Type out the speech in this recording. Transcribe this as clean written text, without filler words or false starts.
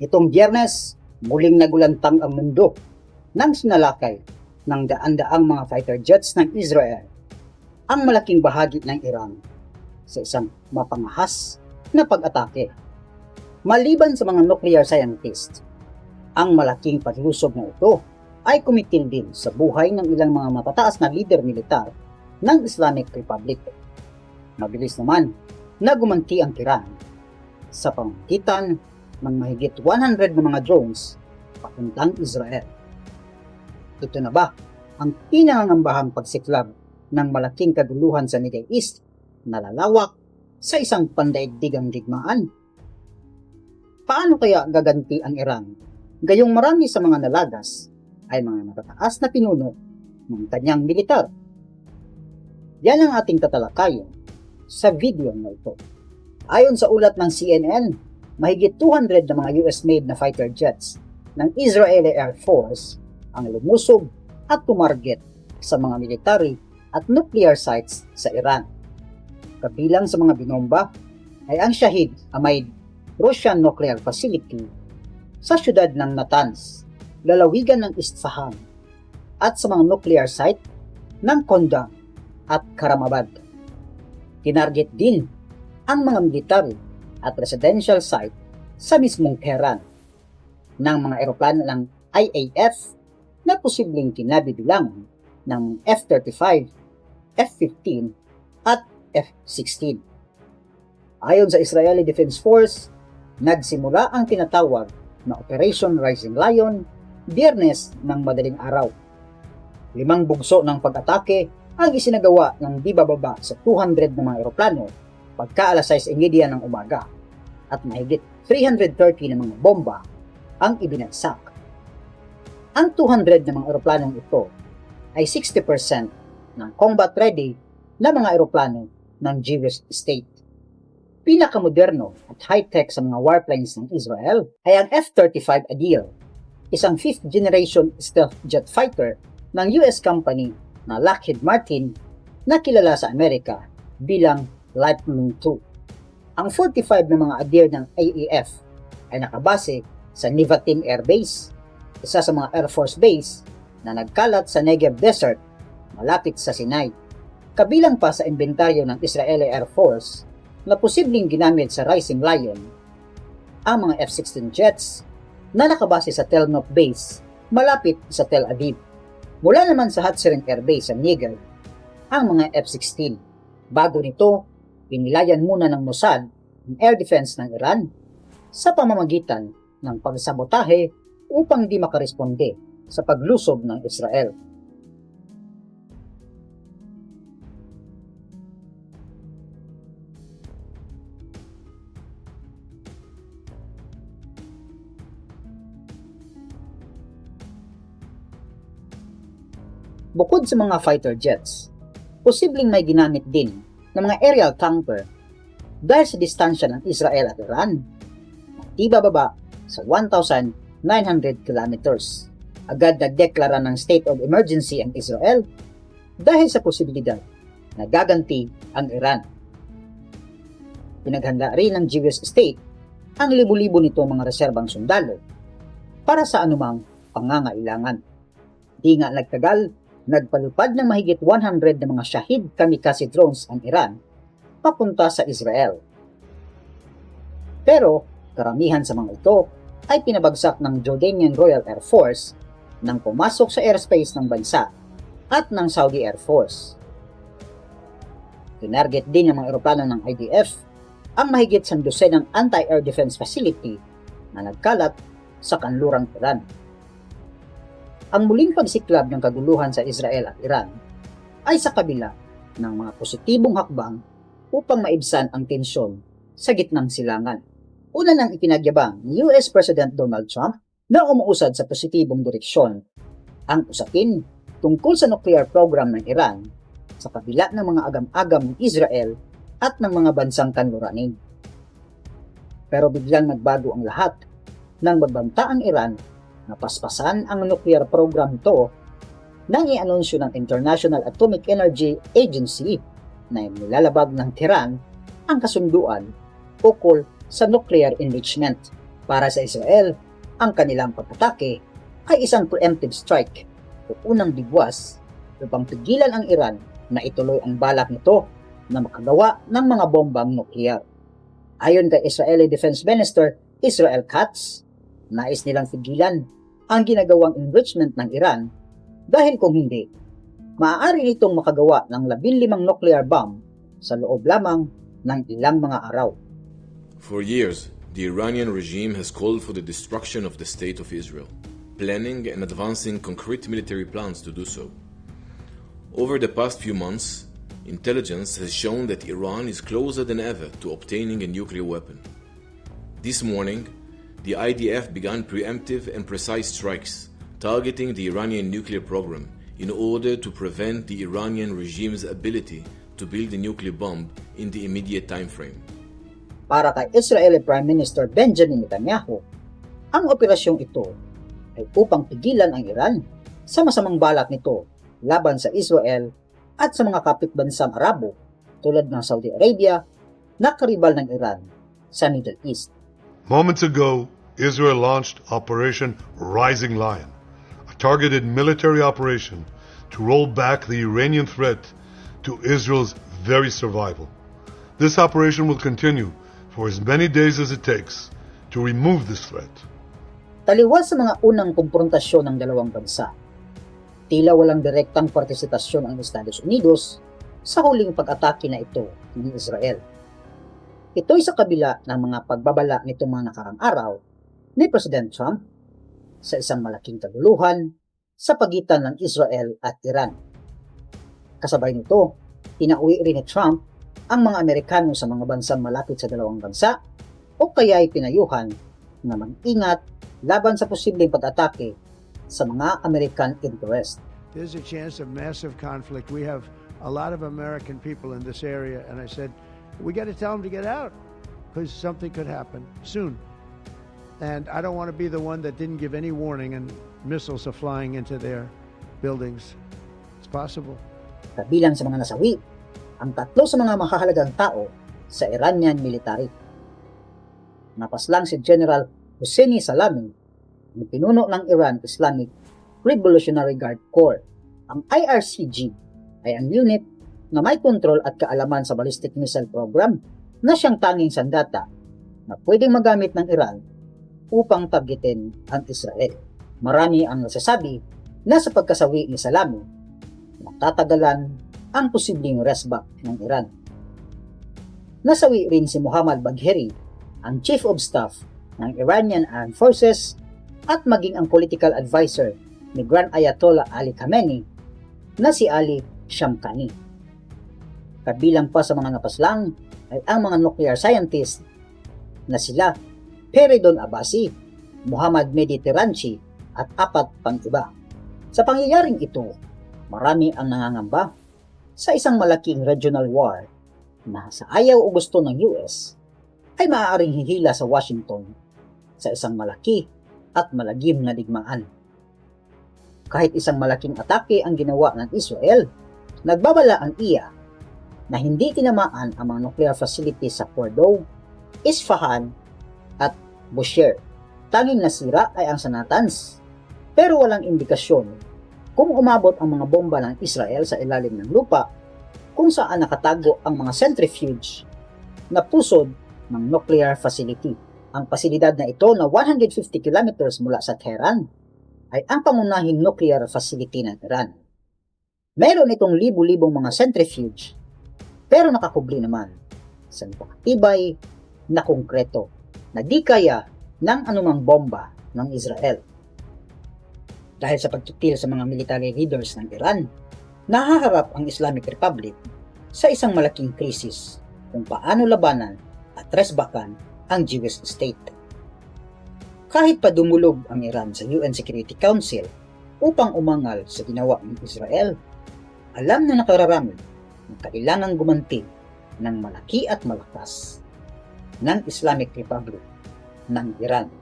Itong Biyernes, muling nagulantang ang mundo nang sinalakay ng daan-daang mga fighter jets ng Israel ang malaking bahagi ng Iran sa isang mapangahas na pag-atake. Maliban sa mga nuclear scientists, ang malaking paglusob na ito ay kumitil din sa buhay ng ilang mga matataas na lider militar ng Islamic Republic. Mabilis naman na gumanti ang Iran sa pamamagitan ng mahigit 100 na mga drones papuntang Israel. Ito na ba ang pinangangambahang pagsiklab ng malaking kaguluhan sa Middle East na lalawak sa isang pandaigdigang digmaan? Paano kaya gaganti ang Iran gayong marami sa mga nalagas ay mga matataas na pinuno ng kanyang militar? Yan ang ating tatalakayin sa video na ito. Ayon sa ulat ng CNN, mahigit 200 na mga US-made na fighter jets ng Israeli Air Force ang lumusog at tumarget sa mga military at nuclear sites sa Iran. Kabilang sa mga binomba ay ang Shahid Ahmad Russian Nuclear Facility sa siyudad ng Natanz, lalawigan ng Isfahan, at sa mga nuclear site ng Kondam at Karamabad. Tinarget din ang mga military at residential site sa mismong Tehran ng mga eroplano ng IAF na posibleng kinabibilangan ng F-35, F-15 at F-16. Ayon sa Israeli Defense Force, nagsimula ang tinatawag na Operation Rising Lion Biyernes ng madaling araw. 5 bugso ng pag-atake ang isinagawa ng di bababa sa 200 na mga eroplano pagka alas 6:30 ng umaga at mahigit 330 na mga bomba ang ibinagsak. Ang 200 na mga eroplanong ito ay 60% ng combat-ready na mga eroplano ng Jewish state. Pinakamoderno at high-tech sa mga warplanes ng Israel ay ang F-35 Adil, isang 5th generation stealth jet fighter ng US company na Lockheed Martin na kilala sa Amerika bilang Lightning II. Ang 45 na mga Adir ng AEF ay nakabase sa Nevatim Air Base, isa sa mga Air Force Base na nagkalat sa Negev Desert malapit sa Sinai. Kabilang pa sa inventaryo ng Israeli Air Force na posibleng ginamit sa Rising Lion ang mga F-16 jets na nakabase sa Tel Nof Base malapit sa Tel Aviv. Mula naman sa Hatzerin Air Base sa Negev ang mga F-16. Bago nito, pinilayan muna ng Mossad ang air defense ng Iran sa pamamagitan ng pagsabotahe upang di makaresponde sa paglusob ng Israel. Bukod sa mga fighter jets, posibleng may ginamit din ng mga aerial tanker dahil sa distansya ng Israel at Iran na di bababa sa 1,900 kilometers. Agad nagdeklara ng state of emergency ang Israel dahil sa posibilidad na gaganti ang Iran. Pinaghanda rin ng Jewish state ang libu-libo nito mga reserbang sundalo para sa anumang pangangailangan. Di nga nagtagal, nagpalupad ng mahigit 100 na mga Shahid kamikaze drones ang Iran papunta sa Israel. Pero karamihan sa mga ito ay pinabagsak ng Jordanian Royal Air Force nang pumasok sa airspace ng bansa at ng Saudi Air Force. Tinarget din ng mga eroplano ng IDF ang mahigit 100 ng anti-air defense facility na nagkalat sa kanlurang Iran. Ang muling pagsiklab ng kaguluhan sa Israel at Iran ay sa kabila ng mga positibong hakbang upang maibsan ang tensyon sa gitnang silangan. Una nang ipinagyabang ni US President Donald Trump na umuusad sa positibong direksyon ang usapin tungkol sa nuclear program ng Iran sa kabila ng mga agam-agam ng Israel at ng mga bansang kanluranin. Pero biglang nagbago ang lahat nang magbanta ang Iran na paspasan ang nuclear program ito nang i-anunsyo ng International Atomic Energy Agency na nilalabag ng Tehran ang kasunduan ukol sa nuclear enrichment. Para sa Israel, ang kanilang pag-atake ay isang preemptive strike o unang bigwas upang pigilan ang Iran na ituloy ang balak nito na makagawa ng mga bombang nukleyar. Ayon kay Israeli Defense Minister Israel Katz, nais nilang pigilan ang ginagawang enrichment ng Iran dahil kung hindi, maaari itong makagawa ng 15 nuclear bomb sa loob lamang ng ilang mga araw. For years, the Iranian regime has called for the destruction of the state of Israel, planning and advancing concrete military plans to do so. Over the past few months, intelligence has shown that Iran is closer than ever to obtaining a nuclear weapon. This morning, the IDF began preemptive and precise strikes targeting the Iranian nuclear program in order to prevent the Iranian regime's ability to build a nuclear bomb in the immediate time frame. Para kay Israeli Prime Minister Benjamin Netanyahu, ang operasyong ito ay upang pigilan ang Iran sa masamang balak nito laban sa Israel at sa mga kapitbansang Arabo tulad ng Saudi Arabia na karibal ng Iran sa Middle East. Moments ago, Israel launched Operation Rising Lion, a targeted military operation to roll back the Iranian threat to Israel's very survival. This operation will continue for as many days as it takes to remove this threat. Taliwas sa mga unang kumprontasyon ng dalawang bansa, tila walang direktang partisipasyon ang Estados Unidos sa huling pag-atake na ito ng Israel. Ito'y sa kabila ng mga pagbabala nitong mga nakarang araw ni President Trump sa isang malaking kaguluhan sa pagitan ng Israel at Iran. Kasabay nito, pinauwi rin ni Trump ang mga Amerikano sa mga bansang malapit sa dalawang bansa o kaya'y pinayuhan na mag-ingat laban sa posibleng pag-atake sa mga American interest. There's a chance of massive conflict. We have a lot of American people in this area, and I said, we got to tell them to get out because something could happen soon. And I don't want to be the one that didn't give any warning and missiles are flying into their buildings. It's possible. Kabilang sa mga nasawi, ang 3 sa mga mahahalagang tao sa Iranian military. Napaslang si General Hosseini Salami, ang pinuno ng Iran Islamic Revolutionary Guard Corps. Ang IRCG ay ang unit na may kontrol at kaalaman sa ballistic missile program na siyang tanging sandata na pwedeng magamit ng Iran upang targetin ang Israel. Marami ang nagsasabi na sa pagkasawi ni Salami, matatagalan ang posibleng resback ng Iran. Nasawi rin si Muhammad Bagheri, ang Chief of Staff ng Iranian Armed Forces at maging ang political advisor ni Grand Ayatollah Ali Khamenei na si Ali Shamkhani. Kabilang pa sa mga napaslang ay ang mga nuclear scientist na sila Feridun Abbasi, Muhammad Mehdi Tiranchi at 4 pang iba. Sa pangyayaring ito, marami ang nangangamba sa isang malaking regional war na sa ayaw o gusto ng US ay maaaring hihila sa Washington sa isang malaki at malagim na digmaan. Kahit isang malaking atake ang ginawa ng Israel, nagbabala ang iya na hindi tinamaan ang mga nuclear facilities sa Fordow, Isfahan at Bushehr. Tanging nasira ay ang sa Natanz, pero walang indikasyon kung umabot ang mga bomba ng Israel sa ilalim ng lupa kung saan nakatago ang mga centrifuge na pusod ng nuclear facility. Ang pasilidad na ito na 150 kilometers mula sa Tehran ay ang pangunahing nuclear facility ng Iran. Meron itong libu-libong mga centrifuge pero nakakubli naman sa napakatibay na konkreto na di kaya ng anumang bomba ng Israel. Dahil sa pagtutil sa mga military leaders ng Iran, nahaharap ang Islamic Republic sa isang malaking krisis kung paano labanan at resbakan ang Jewish state. Kahit pa dumulog ang Iran sa UN Security Council upang umangal sa ginawa ng Israel, alam na nakararami na kailangang gumanti ng malaki at malakas ng Islamic Republic ng Iran.